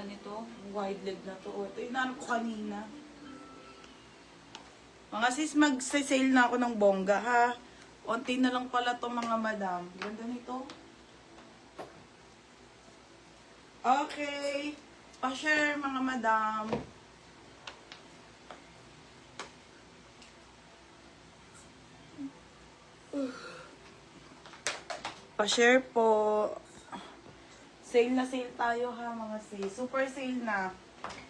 ganito. Wide leg na to. Ito yung naano ko kanina. Mga sis, mag-sale na ako ng bongga, ha? Unti na lang pala to mga madam. Ganda nito. Okay. Pa-share mga madam. Pa-share po. Sale na sale tayo ha mga sis. Super sale na.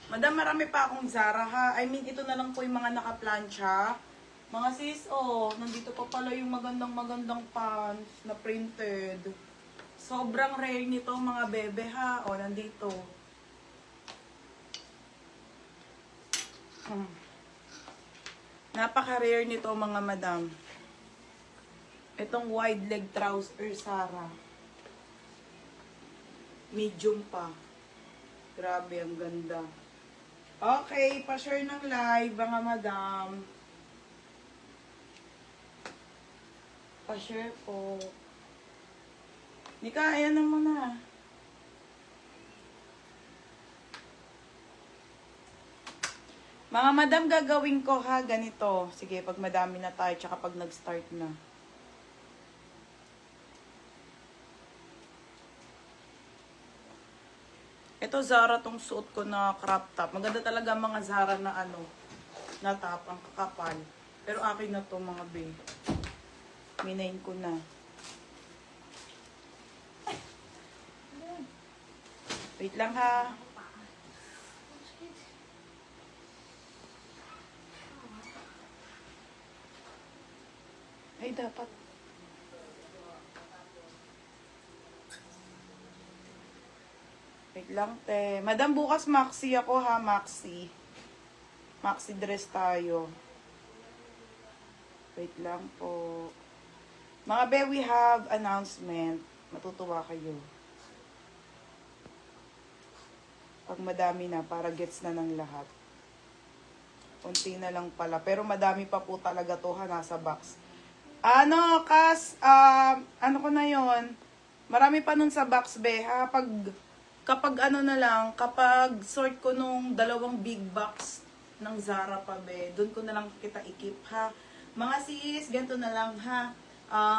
Madam, marami pa akong Zara ha. I mean, ito na lang po yung mga naka-plancha. Mga sis, oh, nandito pa pala yung magandang pants na printed. Sobrang rare nito mga bebe ha. Oh, nandito. Napaka-rare nito mga madam. Itong wide leg trouser Zara. Medium pa. Grabe, ang ganda. Okay, pa-share ng live mga madam. Pa-share po. Nika, ayan na muna. Mga madam, gagawin ko ha, ganito. Sige, pag madami na tayo, tsaka pag nag-start na. Ito Zara tong suot ko na crop top. Maganda talaga mga Zara na ano, na top, ang kakapal. Pero akin na to mga be. Minain ko na. Wait lang ha. Ay, dapat. Wait lang, te. Madam, bukas maxi ako ha, maxi. Maxi dress tayo. Wait lang po. Mga be, we have announcement. Matutuwa kayo. Pag madami na, para gets na ng lahat. Unti na lang pala. Pero madami pa po talaga to ha, nasa box. Ano, Kas, ano ko na yon? Marami pa nun sa box, be, ha? Kapag ano na lang, kapag sort ko nung dalawang big box ng Zara pa, be, doon ko na lang kita ikip, ha? Mga sis, ganito na lang, ha?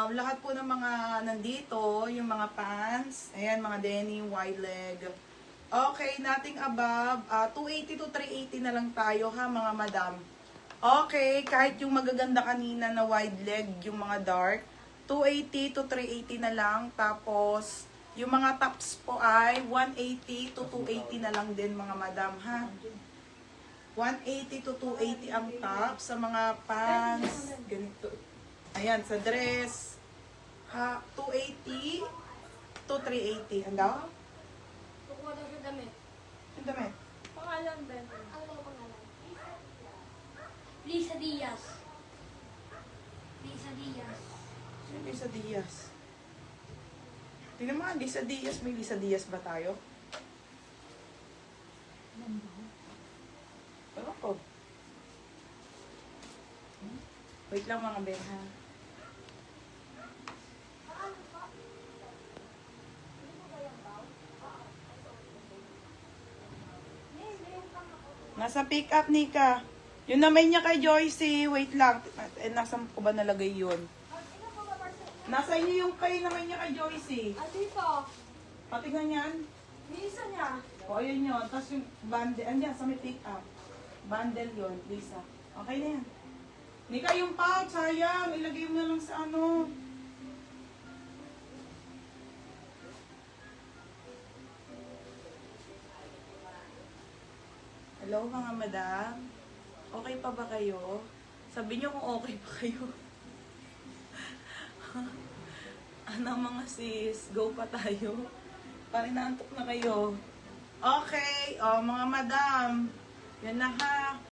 Lahat po ng mga nandito, yung mga pants, ayan, mga denim, wide leg. Okay, nothing above, 280 to 380 na lang tayo, ha, mga madam? Okay, kahit yung magaganda kanina na wide leg, yung mga dark, 280 to 380 na lang. Tapos, yung mga tops po ay 180 to 280 na lang din mga madam, ha? 180 to 280 ang top sa mga pants. Ganito. Ayan, sa dress. Ha, 280 to 380. Handa? Kukuha daw siya damit. Yung damit. Pangalan, Ben. Ano ba pangalan? Lisa Diaz. Lisa Diaz. Sino Lisa Diaz? Tingnan mo, Lisa Diaz. May Lisa Diaz ba tayo? Ewan ko. Wait lang mga beha. Nasa pick up, Nika. Yung namay niya kay Joycey. Wait lang. Nasaan ko ba nalagay yun? Nasa inyo yung kay namay niya kay Joycey. Dito. Patingnan yan. Lisa niya. O, ayun yun. Tapos yung bundle. Andyan, sa may pick up. Bundle yun, Lisa. Okay na yan. Nika, yung pouch, sayang. Ilagay mo na lang sa ano. Hello mga madam. Okay pa ba kayo? Sabi niyo kung okay pa kayo. Ano mga sis? Go pa tayo. Parang naantok na kayo. Okay. O mga madam. Yan na ha.